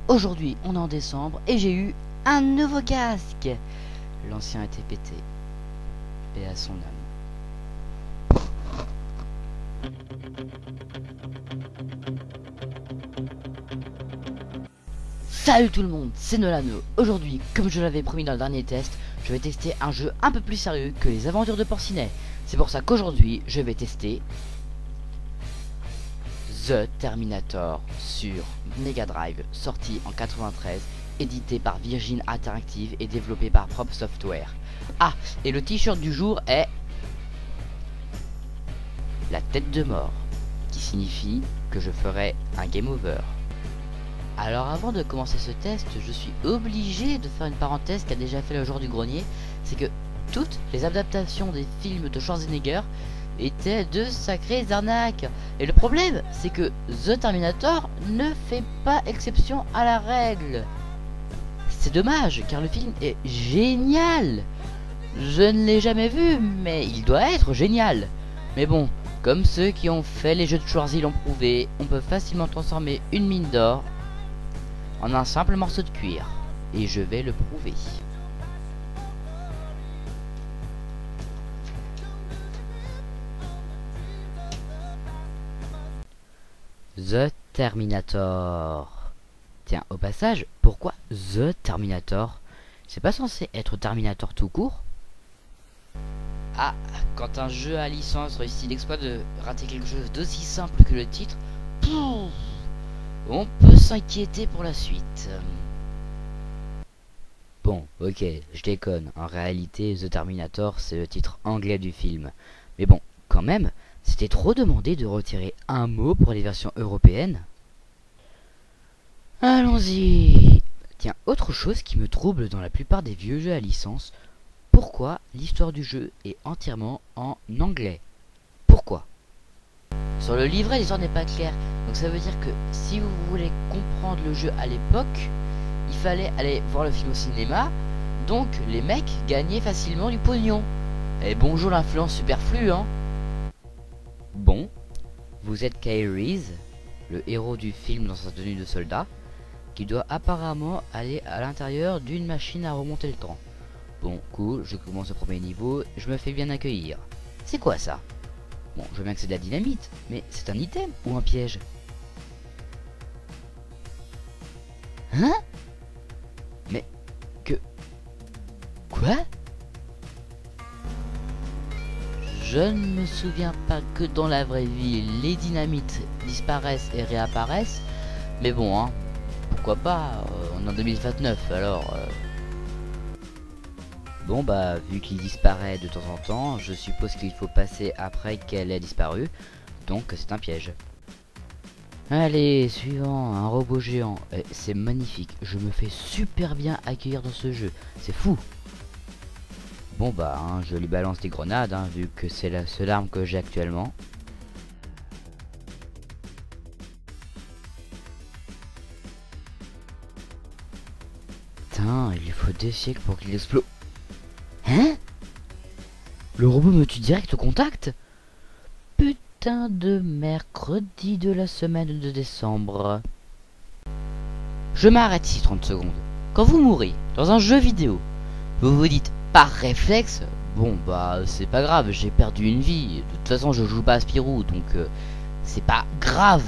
Aujourd'hui on est en décembre et j'ai eu un nouveau casque. L'ancien était pété. Et à son âme. Salut tout le monde, c'est Nolano. Aujourd'hui, comme je l'avais promis dans le dernier test, je vais tester un jeu un peu plus sérieux que les aventures de Porcinet. C'est pour ça qu'aujourd'hui, je vais tester The Terminator sur Mega Drive, sorti en 93, édité par Virgin Interactive et développé par Prop Software. Ah, et le t-shirt du jour est la tête de mort, qui signifie que je ferai un game over. Alors avant de commencer ce test, je suis obligé de faire une parenthèse qu'a déjà fait le jour du grenier, c'est que toutes les adaptations des films de Schwarzenegger étaient de sacrées arnaques. Et le problème, c'est que The Terminator ne fait pas exception à la règle. C'est dommage, car le film est génial. Je ne l'ai jamais vu, mais il doit être génial. Mais bon, comme ceux qui ont fait les jeux de Schwarzy l'ont prouvé, on peut facilement transformer une mine d'or en un simple morceau de cuir. Et je vais le prouver. The Terminator. Tiens, au passage, pourquoi The Terminator? C'est pas censé être Terminator tout court? Ah, quand un jeu à licence réussit l'exploit de rater quelque chose d'aussi simple que le titre, pouf, on peut s'inquiéter pour la suite. Bon, ok, je déconne. En réalité, The Terminator, c'est le titre anglais du film. Mais bon, quand même, c'était trop demandé de retirer un mot pour les versions européennes. Allons-y. Tiens, autre chose qui me trouble dans la plupart des vieux jeux à licence, pourquoi l'histoire du jeu est entièrement en anglais? Pourquoi? Sur le livret, l'histoire n'est pas claire. Donc ça veut dire que si vous voulez comprendre le jeu à l'époque, il fallait aller voir le film au cinéma. Donc les mecs gagnaient facilement du pognon. Et bonjour l'influence superflue, hein. Bon, vous êtes Kyle Reese, le héros du film dans sa tenue de soldat, qui doit apparemment aller à l'intérieur d'une machine à remonter le temps. Bon, cool, je commence au premier niveau, je me fais bien accueillir. C'est quoi ça? Bon, je veux bien que c'est de la dynamite, mais c'est un item ou un piège? Hein? Mais... que... quoi? Je ne me souviens pas que dans la vraie vie, les dynamites disparaissent et réapparaissent. Mais bon, hein, pourquoi pas, on est en 2029, alors... Bon bah, vu qu'il disparaît de temps en temps, je suppose qu'il faut passer après qu'elle ait disparu. Donc c'est un piège. Allez, suivant, un robot géant. C'est magnifique, je me fais super bien accueillir dans ce jeu. C'est fou. Bon bah, hein, je lui balance des grenades, hein, vu que c'est la seule arme que j'ai actuellement. Putain, il lui faut des siècles pour qu'il explose. Hein? Le robot me tue direct au contact? Putain de mercredi de la semaine de décembre. Je m'arrête ici 30 secondes. Quand vous mourrez dans un jeu vidéo, vous vous dites par réflexe, bon bah c'est pas grave, j'ai perdu une vie. De toute façon je joue pas à Spirou, donc c'est pas grave.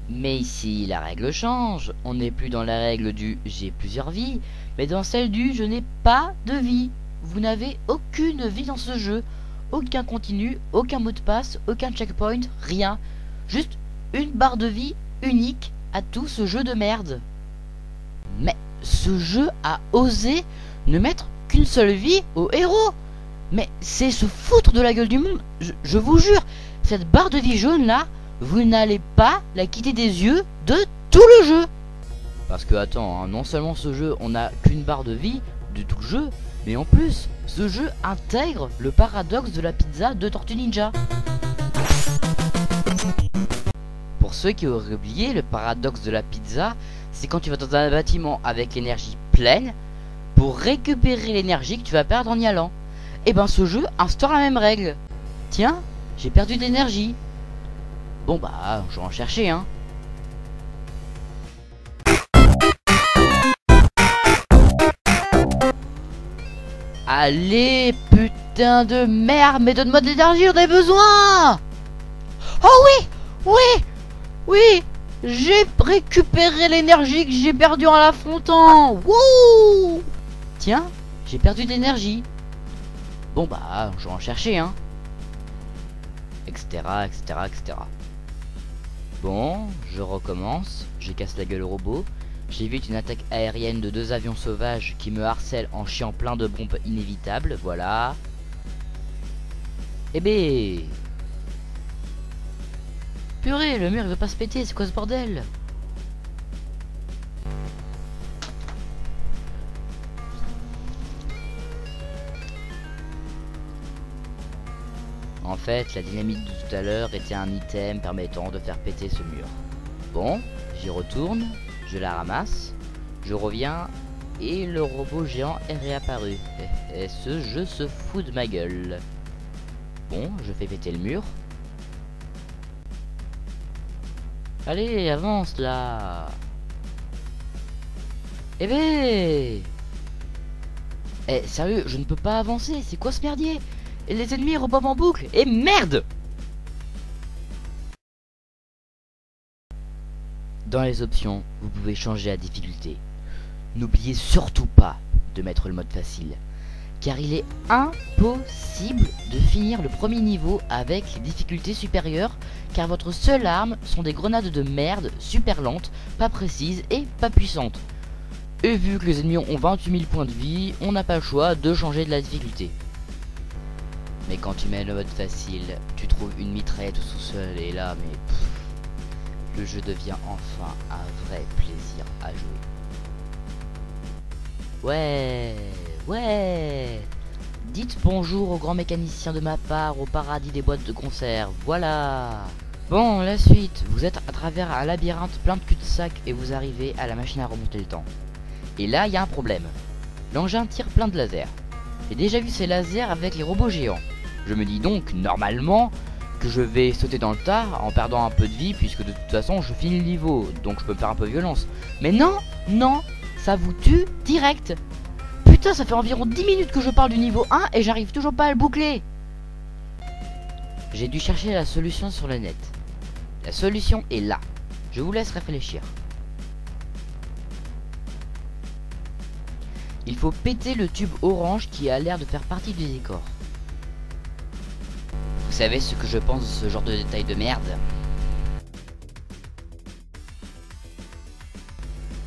Mais ici la règle change. On n'est plus dans la règle du j'ai plusieurs vies, mais dans celle du je n'ai pas de vie. Vous n'avez aucune vie dans ce jeu. Aucun continu, aucun mot de passe, aucun checkpoint, rien. Juste une barre de vie unique à tout ce jeu de merde. Mais ce jeu a osé ne mettre qu'une seule vie au héros. Mais c'est se foutre de la gueule du monde. Je vous jure, cette barre de vie jaune là, vous n'allez pas la quitter des yeux de tout le jeu. Parce que attends, hein, non seulement ce jeu on n'a qu'une barre de vie de tout le jeu, mais en plus ce jeu intègre le paradoxe de la pizza de Tortue Ninja. Pour ceux qui auraient oublié, le paradoxe de la pizza, c'est quand tu vas dans un bâtiment avec l'énergie pleine pour récupérer l'énergie que tu vas perdre en y allant. Et ben ce jeu instaure la même règle. Tiens, j'ai perdu de l'énergie. Bon bah, je vais en chercher, hein. Allez, putain de merde, mais donne-moi de l'énergie, j'en ai besoin. Oh oui, oui, oui, j'ai récupéré l'énergie que j'ai perdue en l'affrontant. Wouh! Tiens, j'ai perdu de l'énergie. Bon bah, je vais en chercher, hein. Etc, etc, etc. Bon, je recommence. Je casse la gueule au robot. J'évite une attaque aérienne de 2 avions sauvages qui me harcèlent en chiant plein de bombes inévitables. Voilà. Eh bé. Purée, le mur il veut pas se péter, c'est quoi ce bordel? En fait, la dynamite de tout à l'heure était un item permettant de faire péter ce mur. Bon, j'y retourne, je la ramasse, je reviens et le robot géant est réapparu. Et ce jeu se fout de ma gueule. Bon, je fais péter le mur. Allez, avance là. Eh bé. Eh, sérieux, je ne peux pas avancer, c'est quoi ce merdier? Et les ennemis rebobent en boucle. Et merde! Dans les options, vous pouvez changer la difficulté. N'oubliez surtout pas de mettre le mode facile, car il est impossible de finir le premier niveau avec les difficultés supérieures, car votre seule arme sont des grenades de merde super lentes, pas précises et pas puissantes. Et vu que les ennemis ont 28 000 points de vie, on n'a pas le choix de changer de la difficulté. Mais quand tu mets le mode facile, tu trouves une mitraillette au sous-sol et là, mais pff, le jeu devient enfin un vrai plaisir à jouer. Ouais. Dites bonjour au grand mécanicien de ma part au paradis des boîtes de conserve, voilà. Bon, la suite, vous êtes à travers un labyrinthe plein de cul-de-sac et vous arrivez à la machine à remonter le temps. Et là, il y a un problème. L'engin tire plein de lasers. J'ai déjà vu ces lasers avec les robots géants. Je me dis donc, normalement, que je vais sauter dans le tas en perdant un peu de vie, puisque de toute façon, je finis le niveau, donc je peux me faire un peu violence. Mais non, ça vous tue direct. Putain, ça fait environ 10 minutes que je parle du niveau 1 et j'arrive toujours pas à le boucler. J'ai dû chercher la solution sur le net. La solution est là. Je vous laisse réfléchir. Il faut péter le tube orange qui a l'air de faire partie du décor. Vous savez ce que je pense de ce genre de détail de merde?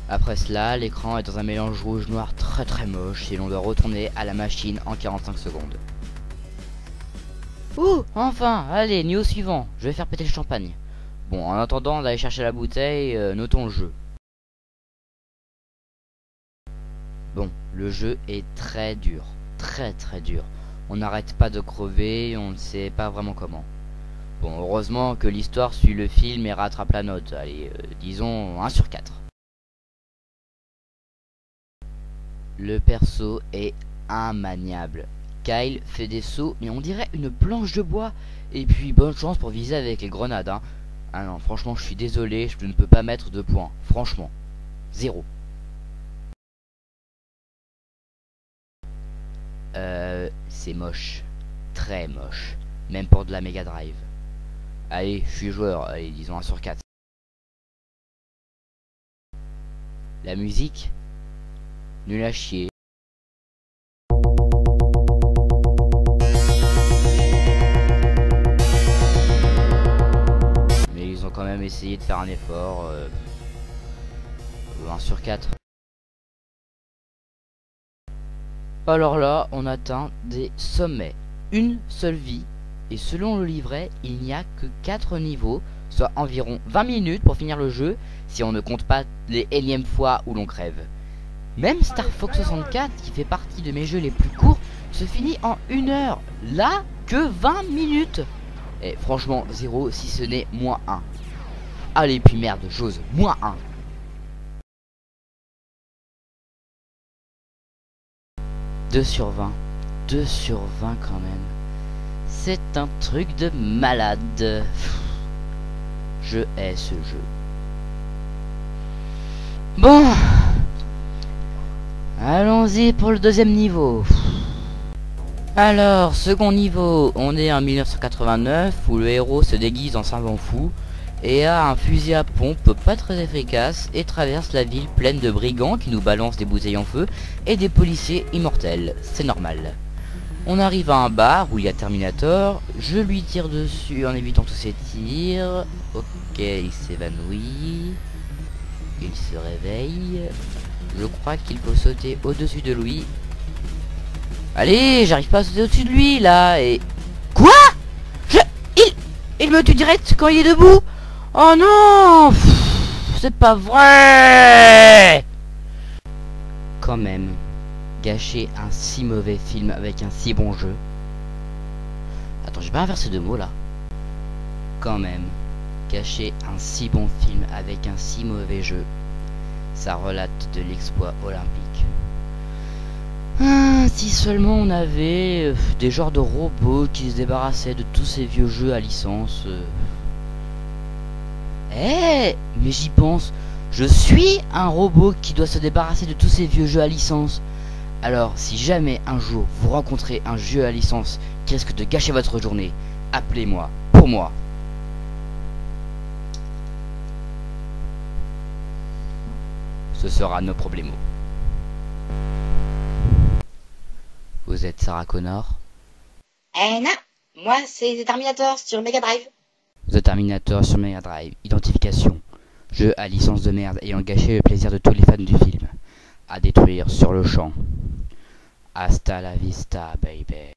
Après cela, l'écran est dans un mélange rouge-noir très moche et l'on doit retourner à la machine en 45 secondes. Ouh, enfin, allez, niveau suivant, je vais faire péter le champagne. Bon, en attendant d'aller chercher la bouteille, notons le jeu. Bon, le jeu est très dur, très dur. On n'arrête pas de crever, on ne sait pas vraiment comment. Bon, heureusement que l'histoire suit le film et rattrape la note. Allez, disons 1 sur 4. Le perso est immaniable. Kyle fait des sauts, mais on dirait une planche de bois. Et puis, bonne chance pour viser avec les grenades, hein. Ah non, franchement, je suis désolé, je ne peux pas mettre de points. Franchement, 0. C'est moche. Très moche. Même pour de la Mega Drive. Allez, je suis joueur. Allez, disons 1 sur 4. La musique, nul à chier. Mais ils ont quand même essayé de faire un effort. 1 sur 4. Alors là, on atteint des sommets. Une seule vie. Et selon le livret, il n'y a que 4 niveaux, soit environ 20 minutes pour finir le jeu, si on ne compte pas les énièmes fois où l'on crève. Même Star Fox 64, qui fait partie de mes jeux les plus courts, se finit en 1 heure. Là, que 20 minutes. Et franchement, 0 si ce n'est -1. Allez, puis merde, j'ose, -1. « 2 sur 20. 2 sur 20 quand même. C'est un truc de malade. Je hais ce jeu. Bon. Allons-y pour le deuxième niveau. Alors, second niveau, on est en 1989 où le héros se déguise en savant fou et a un fusil à pompe pas très efficace et traverse la ville pleine de brigands qui nous balancent des bouteilles en feu et des policiers immortels. C'est normal. On arrive à un bar où il y a Terminator, je lui tire dessus en évitant tous ses tirs. Ok, il s'évanouit. Il se réveille. Je crois qu'il faut sauter au-dessus de lui. Allez, j'arrive pas à sauter au-dessus de lui là et... Quoi? Il me tue direct quand il est debout. Oh non, c'est pas vrai. Quand même, gâcher un si mauvais film avec un si bon jeu. Attends, j'ai pas inversé de mots là. Quand même, gâcher un si bon film avec un si mauvais jeu. Ça relate de l'exploit olympique. Ah, si seulement on avait des genres de robots qui se débarrassaient de tous ces vieux jeux à licence. Eh, mais j'y pense. Je suis un robot qui doit se débarrasser de tous ces vieux jeux à licence. Alors, si jamais un jour vous rencontrez un jeu à licence qui risque de gâcher votre journée, appelez-moi, pour moi. Ce sera nos problèmes. Vous êtes Sarah Connor? Non, moi c'est Terminator sur Mega Drive. The Terminator sur Mega Drive. Identification. Jeu à licence de merde ayant gâché le plaisir de tous les fans du film. À détruire sur le champ. Hasta la vista, baby.